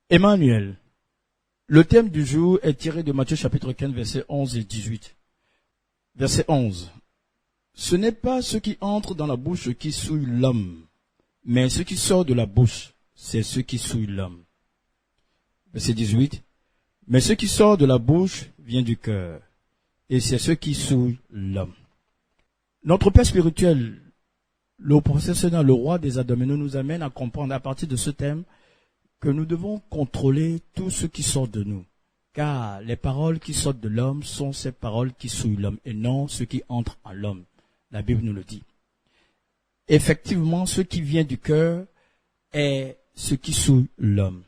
Emmanuel. Le thème du jour est tiré de Matthieu chapitre 15, versets 11 et 18. Verset 11. Ce n'est pas ce qui entre dans la bouche qui souille l'homme, mais ce qui sort de la bouche, c'est ce qui souille l'homme. Verset 18. Mais ce qui sort de la bouche vient du cœur, et c'est ce qui souille l'homme. Notre Père spirituel, le professeur, le roi des Adoménos, nous amène à comprendre à partir de ce thème que nous devons contrôler tout ce qui sort de nous. Car les paroles qui sortent de l'homme sont ces paroles qui souillent l'homme et non ce qui entre en l'homme. La Bible nous le dit. Effectivement, ce qui vient du cœur est ce qui souille l'homme.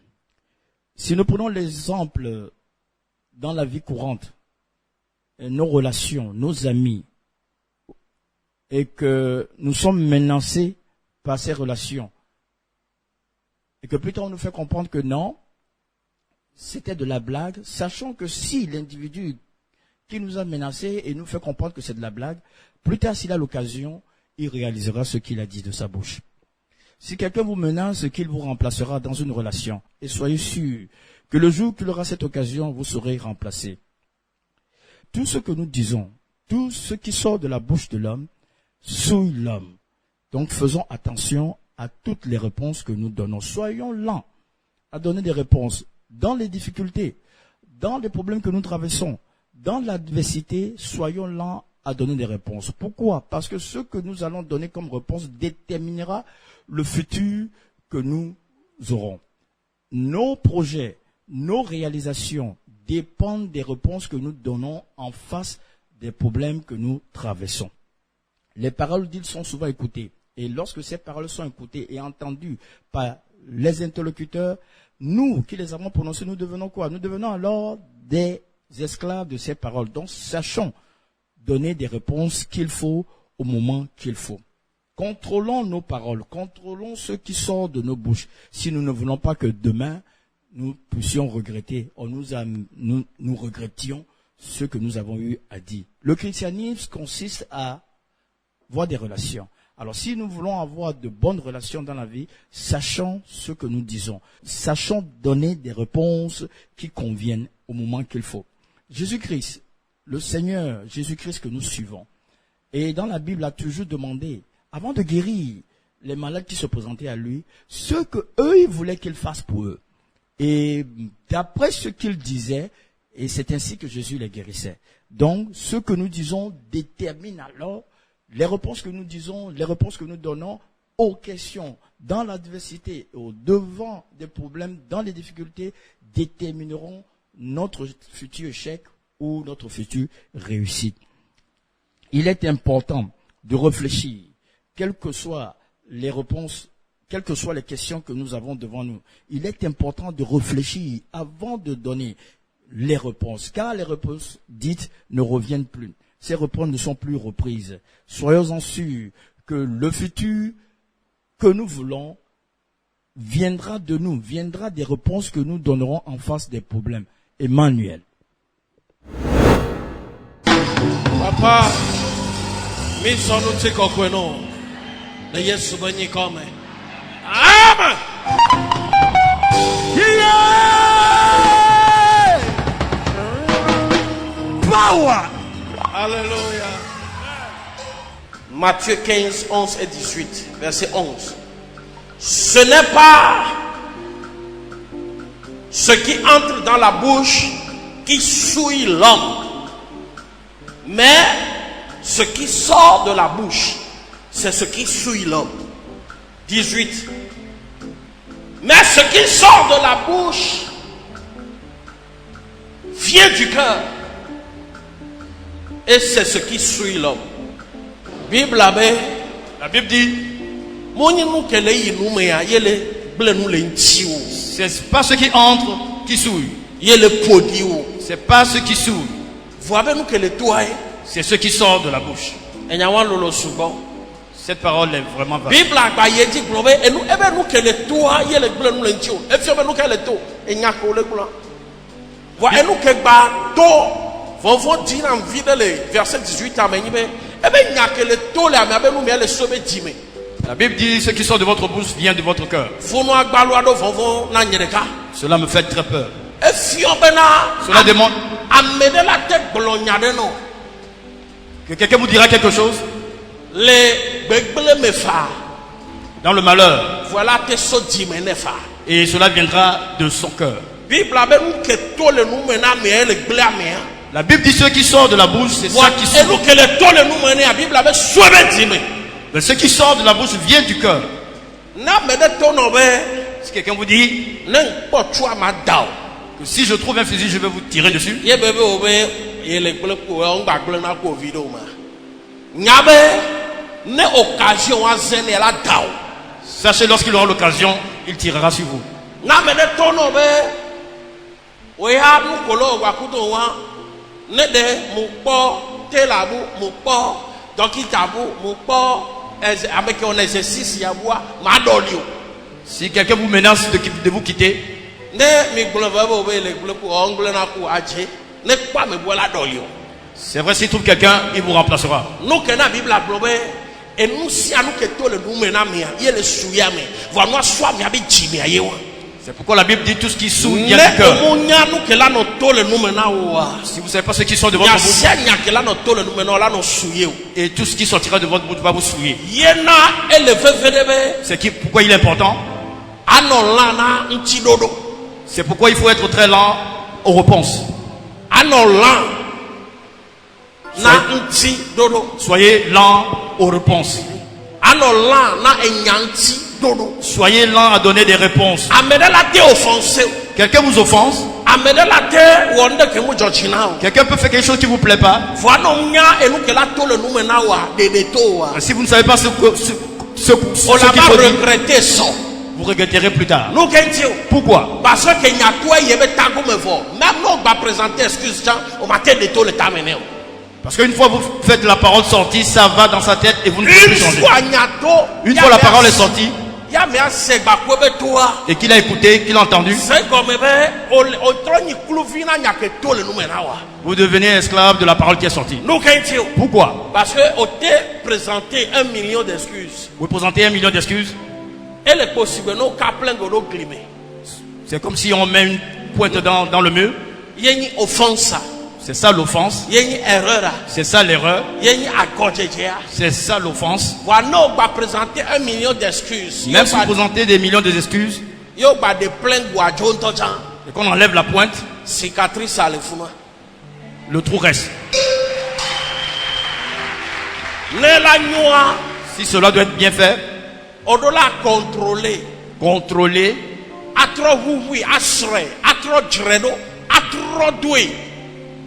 Si nous prenons l'exemple dans la vie courante, nos relations, nos amis, et que nous sommes menacés par ces relations, et que plus tard on nous fait comprendre que non, c'était de la blague, sachant que si l'individu qui nous a menacés et nous fait comprendre que c'est de la blague, plus tard s'il a l'occasion, il réalisera ce qu'il a dit de sa bouche. Si quelqu'un vous menace, qu'il vous remplacera dans une relation, et soyez sûr que le jour qu'il aura cette occasion, vous serez remplacé. Tout ce que nous disons, tout ce qui sort de la bouche de l'homme, souille l'homme. Donc faisons attention à toutes les réponses que nous donnons. Soyons lents à donner des réponses dans les difficultés, dans les problèmes que nous traversons, dans l'adversité, soyons lents à donner des réponses. Pourquoi? Parce que ce que nous allons donner comme réponse déterminera le futur que nous aurons. Nos projets, nos réalisations dépendent des réponses que nous donnons en face des problèmes que nous traversons. Les paroles dites sont souvent écoutées. Et lorsque ces paroles sont écoutées et entendues par les interlocuteurs, nous qui les avons prononcées, nous devenons quoi? Nous devenons alors des esclaves de ces paroles. Donc sachons donner des réponses qu'il faut au moment qu'il faut. Contrôlons nos paroles, contrôlons ce qui sort de nos bouches. Si nous ne voulons pas que demain, nous puissions regretter, ou nous regrettions ce que nous avons eu à dire. Le christianisme consiste à avoir des relations. Alors si nous voulons avoir de bonnes relations dans la vie, sachons ce que nous disons. Sachons donner des réponses qui conviennent au moment qu'il faut. Jésus-Christ, le Seigneur Jésus-Christ que nous suivons, et dans la Bible a toujours demandé, avant de guérir les malades qui se présentaient à lui, ce que eux ils voulaient qu'il fasse pour eux. Et d'après ce qu'il disait, et c'est ainsi que Jésus les guérissait. Donc ce que nous disons détermine alors les réponses que nous disons, les réponses que nous donnons aux questions, dans l'adversité, au devant des problèmes, dans les difficultés, détermineront notre futur échec ou notre future réussite. Il est important de réfléchir, quelles que soient les réponses, quelles que soient les questions que nous avons devant nous. Il est important de réfléchir avant de donner les réponses, car les réponses dites ne reviennent plus. Ces réponses ne sont plus reprises. Soyons-en sûrs que le futur que nous voulons viendra de nous, viendra des réponses que nous donnerons en face des problèmes. Emmanuel. Papa, mi sono tiko kweno. Na Yesu banyi kome. Amen. Yeah! Power! Alléluia. Matthieu 15, 11 et 18, verset 11. Ce n'est pas ce qui entre dans la bouche qui souille l'homme, mais ce qui sort de la bouche, c'est ce qui souille l'homme. 18. Mais ce qui sort de la bouche vient du cœur. Et c'est ce qui souille l'homme. La Bible dit, c'est pas ce qui entre qui souille. C'est pas ce qui souille. C'est ce qui sort de la bouche. Cette parole est vraiment vaste. Vovon dit dans verset 18 La Bible dit ce qui sort de votre bouche vient de votre cœur. Cela me fait très peur. Et fion bena. Cela demande Amener la tête blonde non. que quelqu'un vous dira quelque chose. Les begbele me fa. Dans le malheur. Voilà tes so dimene fa. Et cela viendra de son cœur. Bible a ben que tout le nous mena mais le blé mais. La Bible dit ce qui sort de la bouche, c'est ça qui Et sort. nous que le tout le nous mena la Bible a ben souhaité dime. Mais ce qui sort de la bouche vient du cœur. Na me de ton no be. Si quelqu'un vous dit N'importe pas toi ma dao. que si je trouve un fusil, je vais vous tirer dessus. Ye bebe obe ye le blé ko on gba blé na ko vidéo ma. Nyabe ne occasion a zene la dao. Sachez, lorsqu'il aura l'occasion, il tirera sur vous. Na me de ton no be. We ha mu kolo wa kuto wa. Ne de mu po telabu mu po dokitabu mu po avec un exercice ya bois ma dolio. Si quelqu'un vous menace de vous quitter, Ne mi gbolo va bo le gbolo ko ongle na ko aje ne pa me bois la dolio. c'est vrai, s'il trouve quelqu'un, il vous remplacera. Nous que na Bible a globé et nous si à nous que tout le nous mena mia ye le souya me voilà nous soit mi abi jimi aye wa. C'est pourquoi la Bible dit tout ce qui souille il y a du cœur. Nous que là nous tout le nous mena wa. Si vous ne savez pas ce qui sort de votre Ya bouche, sia nya que là nous tout le nous mena là nous souyer. et tout ce qui sortira de votre bouche va vous souiller. Yena élevé vedebe C'est pourquoi il est important. anolana ntidodo. C'est pourquoi il faut être très lent aux réponses. Anolan na nti dodo. Soyez lent aux réponses. Anolan na enyanti dodo. Soyez lent à donner des réponses. Amede la te offensé. Quelqu'un vous offense, Amede la te wonde ke mu jojina. quelqu'un peut faire quelque chose qui ne vous plaît pas. Voilà nya enu ke la to le nu mena wa de to wa. Si vous ne savez pas ce On qu'il l'a faut dire, regretté ça. vous regretterez plus tard. Nous qu'est-ce Pourquoi? parce que nya toi yebe tango me vo. Même nous va présenter excuse tiens on m'a de to le tamene. Parce qu'une fois vous faites la parole sortie, ça va dans sa tête et vous ne pouvez plus changer. Une fois la parole est sortie ya me ase gba ko be toi. et qu'il a écouté, qu'il a entendu, C'est comme o troni kluvina nya ke to le nu mena wa. vous devenez esclave de la parole qui est sortie. Nous qu'est-ce Pourquoi? parce que on t'a présenté 1 million d'excuses. Vous présentez 1 million d'excuses. Et les possibles nous ka plein golo glimé. C'est comme si on met une pointe dans le mur. Yeni offense. C'est ça l'offense. Yeni erreur. C'est ça l'erreur. Yeni agodjejea. C'est ça l'offense. Voilà, on va présenter 1 million d'excuses. Même si vous présentez des millions d'excuses Yo ba de plein guajon tojan. et qu'on enlève la pointe, Cicatrice à le fuma. le trou reste. Ne la noa. Si cela doit être bien fait, Odola contrôler. contrôler, Atro oui asre. Atro dredo. Atro doué.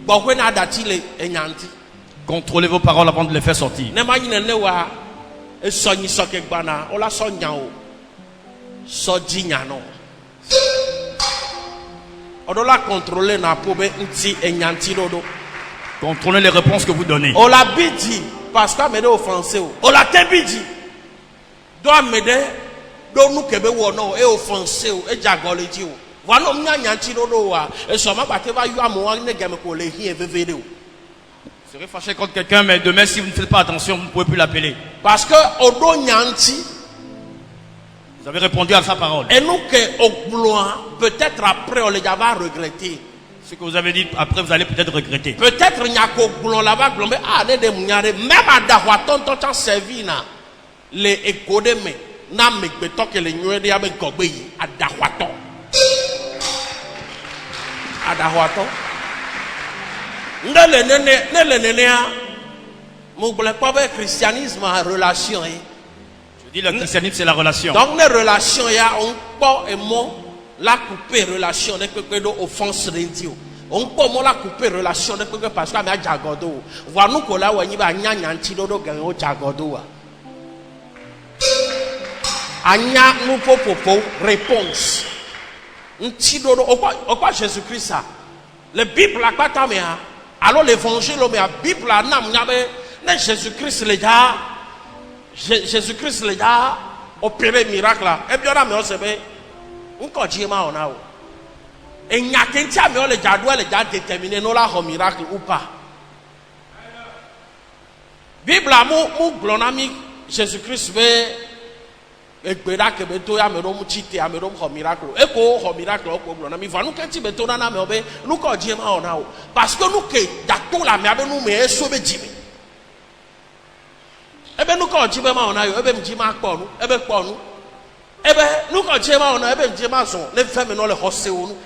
Bon, when a dati le enyanti. contrôlez vos paroles avant de les faire sortir. Ne ma yine ne wa. E sonyi soke gbana. Ola son nyao. So jinyano. Odola contrôler na pobe nti enyanti dodo. Contrôlez les réponses que vous donnez. Ola bidi. Parce que m'aider offensé. Ola te bidi. Doit m'aider. Do nous kebe wono e offensé e jagole ji o. Voilà m'nya nyanti dodo wa. E so ma ba te ba yu amoa ne game ko le hi e vevede o. Vous serez fâché contre quelqu'un, mais demain, si vous ne faites pas attention, vous ne pouvez plus l'appeler. Parce que odo nyanti. Vous avez répondu à sa parole. Et nous que au gloin, peut-être après on les va regretter. Ce que vous avez dit, après, vous allez peut-être regretter. Peut-être n'y a qu'au gloin là-bas, glombe ah ne de mounyare même à dawaton ton servi na les écodé mais na me beto que les nué de ya me gogbe yi à dawaton. À dawaton. Ne le nene a mon blé pas be christianisme en relation hein. Je dis le christianisme, c'est la relation. Donc les relations ya on pas et mon la couper relation de que do offense radio. On peut moi la couper relation de que parce que a jagodo. Voilà nous ko la wani ba nya nyanti do gan o jagodo wa. Anya nous popo réponse. Nti do o quoi Jésus-Christ ça. Le Bible la pas ta mea. Alors l'évangile o mea Bible la nam nyabe ne Jésus-Christ le ja Jésus-Christ le ja opéré miracle là. Et bien là mais on se met encore Diema on a. Et il y a quelqu'un qui a le jadoué le jad déterminé non là un miracle ou pas. Bible a mou glonami Jésus-Christ veut Egbera ke beto ya me rom chite ya me rom ho miracle. Eko ho miracle ko glo na mi va nu ke ti beto na me obe nu ko je ma ona o. Parce que nu ke dato la me abe nu me eso be jimi. Ebe nu ko ji be ma ona yo ebe mji ma kpo nu ebe kpo nu. Ebe nu ko je ma ona ebe mji ma so le fe me no le hose onu.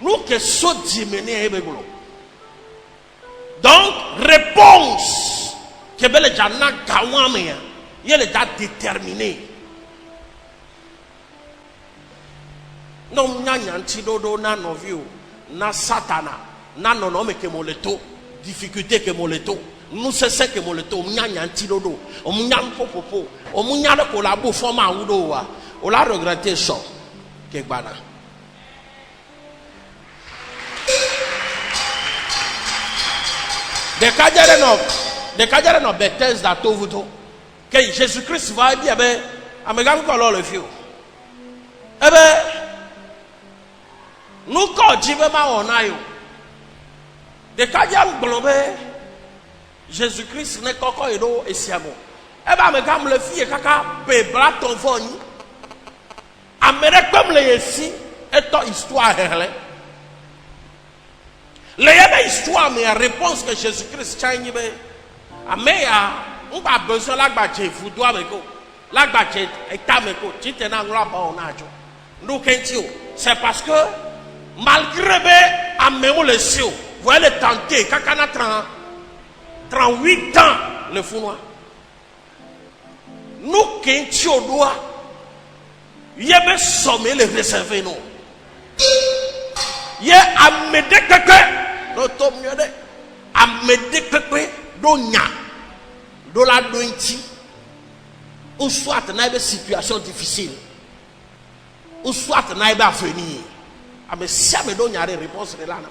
Nu ke so jimi ne ebe glo. Donc réponse que bele jana kawame ya yele da déterminé. Non nyanyanti dodo na novio na satana na nono me ke moleto difficulté ke moleto nous c'est que moleto nyanyanti dodo o munyam popopo o munyale ko la bo forma wudo wa o la regretter so ke gbana de kajere no Bethesda to vuto que Jésus-Christ va bien be amegam ko lo le fio ebe nous quand jibe ma onayo de kajam globe Jésus-Christ ne koko edo esiamo eba me gam le fie kaka pe bra ton foni amere comme le yesi eto histoire hele le yebe histoire mais réponse que Jésus-Christ change be ameya on pas besoin la gbache fudo ameko la gbache etameko titena ngla ba onajo nous kentio c'est parce que malgré améo le sio, vous voyez le tenter, kakana 38 ans le founois. Nous qui au doigt, yebe sommet le réservé non. Yé amede keke, no tom yode, amede keke do nya, do la dointi, ou soit naïbe situation difficile, ou soit naïbe avenir. Ame si ame do nyare réponse de lana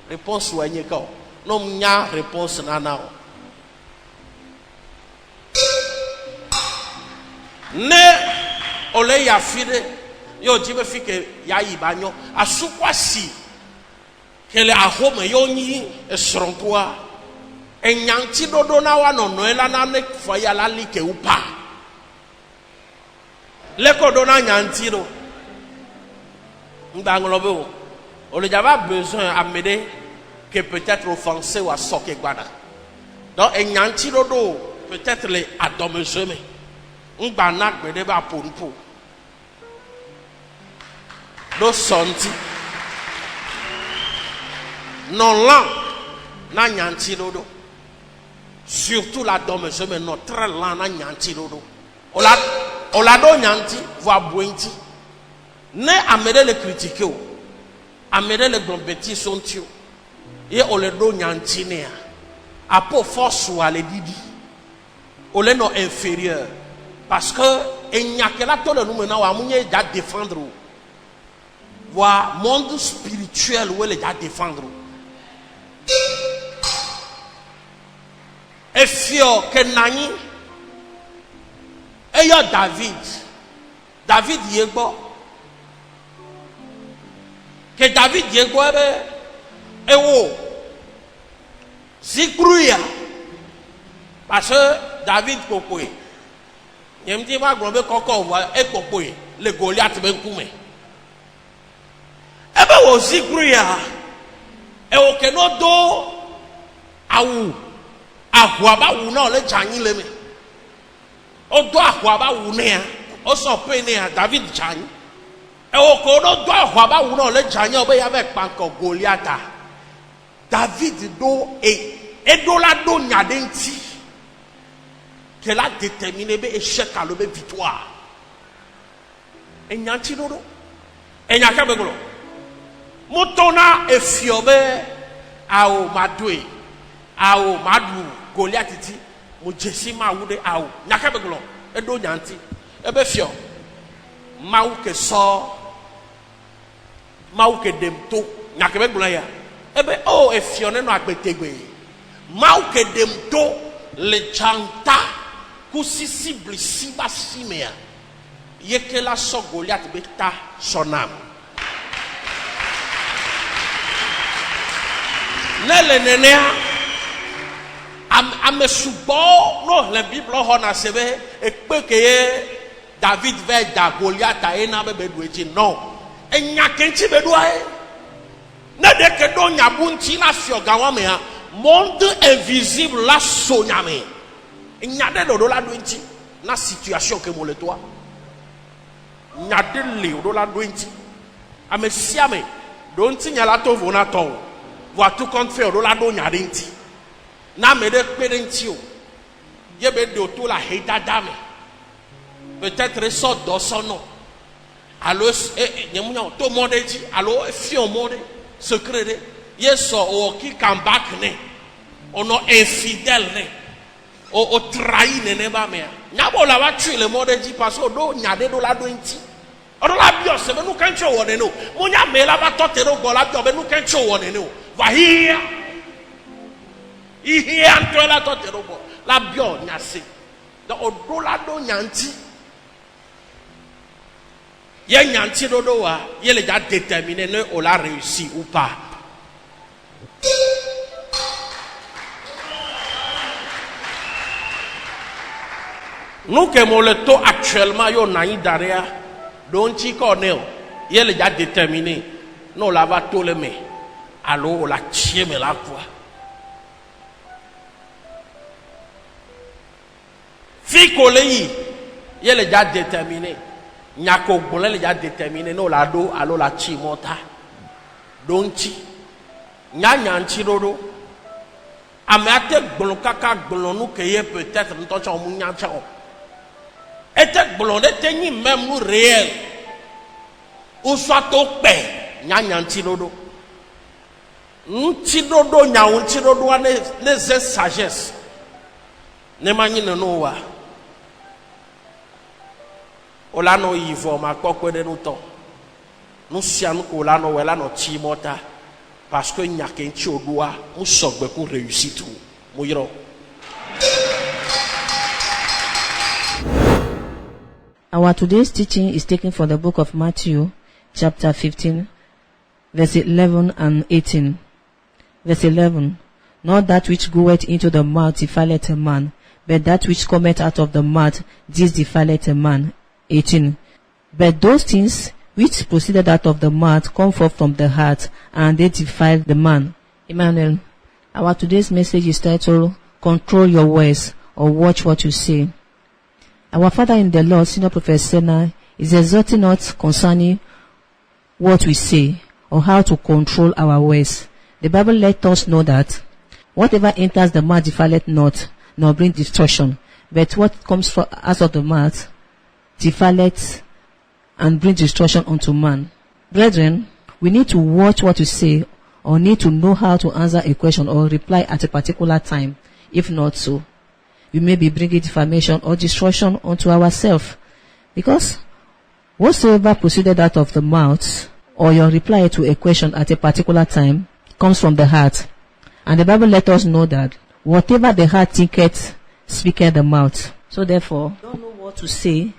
réponse wanye ka no nya réponse nana o ne ole ya fide yo jibe fike ya ibanyo asukwa si kele ahome yo nyi esrontoa enyanti dodo na wa no ela na ne fo ya la like upa le ko do na nyanti do on n'a pas besoin d'amener que peut-être offensé ou à soke gbana. Donc un yanti dodo peut-être les adomejeme. On banak me deba ponpo. Do sonti. Non là na yanti dodo. Surtout la domejeme non très lent na yanti dodo. On la do yanti voit bointi. Ne amede le critiquer o amede le grombeti son tio et on le do nyantinea a po force ou ale didi on le no inférieur parce que enyakela to le nous maintenant wa munye da défendre wa monde spirituel où le da défendre et fio kenani et yo David yegbo que David yegbo ebe ewo zikruya parce que David kokoe yemdi ma grombe koko wa e kokoe le Goliath ben kume ebe wo zikruya ewo ke no do awu ahwaba wu na le chanyi le me o do ahwaba wu ne ya o so pe ne ya David chanyi ewo ko no do ahwaba wu na le chanyi obe ya be panko Goliath David do do la do nyade nti qu'elle a déterminé be échec à le victoire et nyanti dodo e nyaka be glo motona e fiobe ao madwe ao madu Goliath ti mo jesi ma wude ao nyaka be glo e do nyanti e be fio mawu ke so mawu ke demto nyaka be glo ya ebe o e fio ne no agbetegbe mawu ke demto le chanta kusisi blisi basimea yekela so Goliath beta sonam nele nenea ame subo no le bible ho na sebe ekpekeye David va da Goliath à ena bebedueti non. Enya kenti beduae. Na de ke do nyabunti na fiogawame ha. Monde invisible la sonyame. Enya de do la duenti na situation ke mo le toi. Nya de le do la duenti. Amesiame donti nyala to vona to. Wa tout compte faire do la do nya denti. Na me de pedenti o. Yebe de to la heita dame. Peut-être ressort dans son nom. Alors, tout le monde dit, alors, fi au monde, secret, yes, ou qui comeback, on est infidèle, on trahit, n'est pas mais. N'a pas la voiture, le monde dit, parce que l'eau, n'y a des dollars d'inti. On la bio, c'est nous quand tu vois, nous. Mon y'a mais là, va tenter de la bio, mais nous quand tu vois, nous. Va hier. Hier, entre la tente de la bio, n'y a c'est. Donc, au dollar d'Onyanti. Il y a un anti dodo, il est déjà déterminé, on l'a réussi ou pas. Nous qui avons le taux actuellement, il y a un derrière, donc il est déjà déterminé, nous l'avons tout le mains. Alors on l'a tiré, mais la quoi. Fille collée, il est déjà déterminé. Nyako bolé les a déterminé no la do alo la chi mota donti nyanyanti dodo amate gbolo kaka gbolo nu keye peut-être nto cha mu nyancha o ete gbolo de tenyi même nous réel ou soit to pe nyanyanti dodo nti dodo nyanti dodo ne sagesse ne manyi no wa olano yivo ma kokwe de nous temps nous sianu ko olano wela no timota parce que nyakenchi odua mu sogbe ko réussir tout mo yiro. Our today's teaching is taken from the book of Matthew chapter 15 verse 11 and 18. Verse 11, not that which goeth into the mouth defileth a man, but that which cometh out of the mouth, this defileth a man. 18. But those things which proceeded out of the mouth come forth from the heart, and they defile the man. Emmanuel, our today's message is titled, Control Your Words, or Watch What You Say. Our Father in the Lord, Senior Prophet Sena, is exhorting us concerning what we say, or how to control our words. The Bible lets us know that whatever enters the mouth defileth not, nor bring destruction, but what comes out of the mouth defileth and bring destruction unto man. Brethren, we need to watch what we say, or need to know how to answer a question or reply at a particular time. If not so, we may be bringing defamation or destruction unto ourselves. Because whatsoever proceeded out of the mouth, or your reply to a question at a particular time, comes from the heart. And the Bible let us know that whatever the heart thinketh, speaketh the mouth. So therefore, don't know what to say,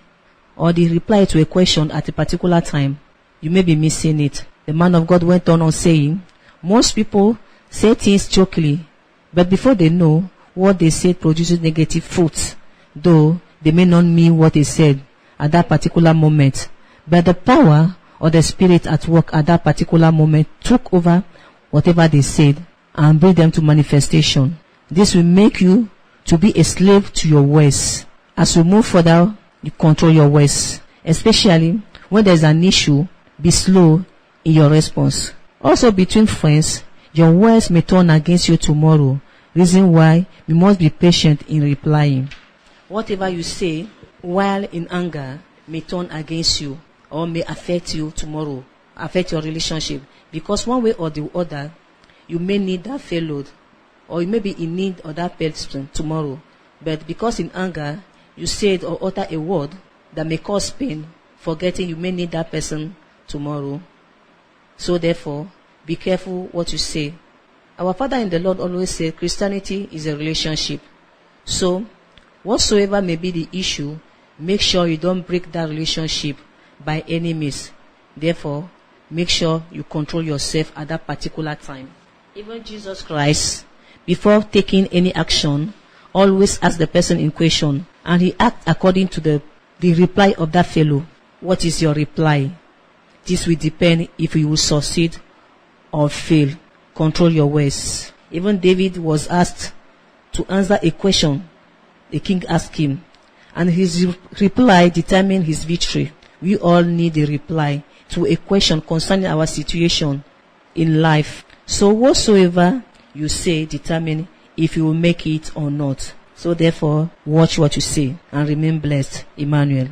or the reply to a question at a particular time, you may be missing it. The man of God went on saying, most people say things jokingly, but before they know, what they said produces negative fruits, though they may not mean what they said at that particular moment. But the power or the spirit at work at that particular moment took over whatever they said and bring them to manifestation. This will make you to be a slave to your words. As you move further, you control your words. Especially when there's an issue, be slow in your response. Also between friends, your words may turn against you tomorrow. Reason why you must be patient in replying. Whatever you say while in anger may turn against you or may affect you tomorrow, affect your relationship. Because one way or the other, you may need that fellow, or you may be in need of that person tomorrow. But because in anger, you said or utter a word that may cause pain, forgetting you may need that person tomorrow. So therefore, be careful what you say. Our Father in the Lord always said Christianity is a relationship. So, whatsoever may be the issue, make sure you don't break that relationship by any means. Therefore, make sure you control yourself at that particular time. Even Jesus Christ, before taking any action, always ask the person in question, and he acts according to the the reply of that fellow. What is your reply? This will depend if you will succeed or fail. Control your words. Even David was asked to answer a question the king asked him, and his reply determined his victory. We all need a reply to a question concerning our situation in life. So whatsoever you say determine if you will make it or not. So therefore, watch what you say and remain blessed. Emmanuel.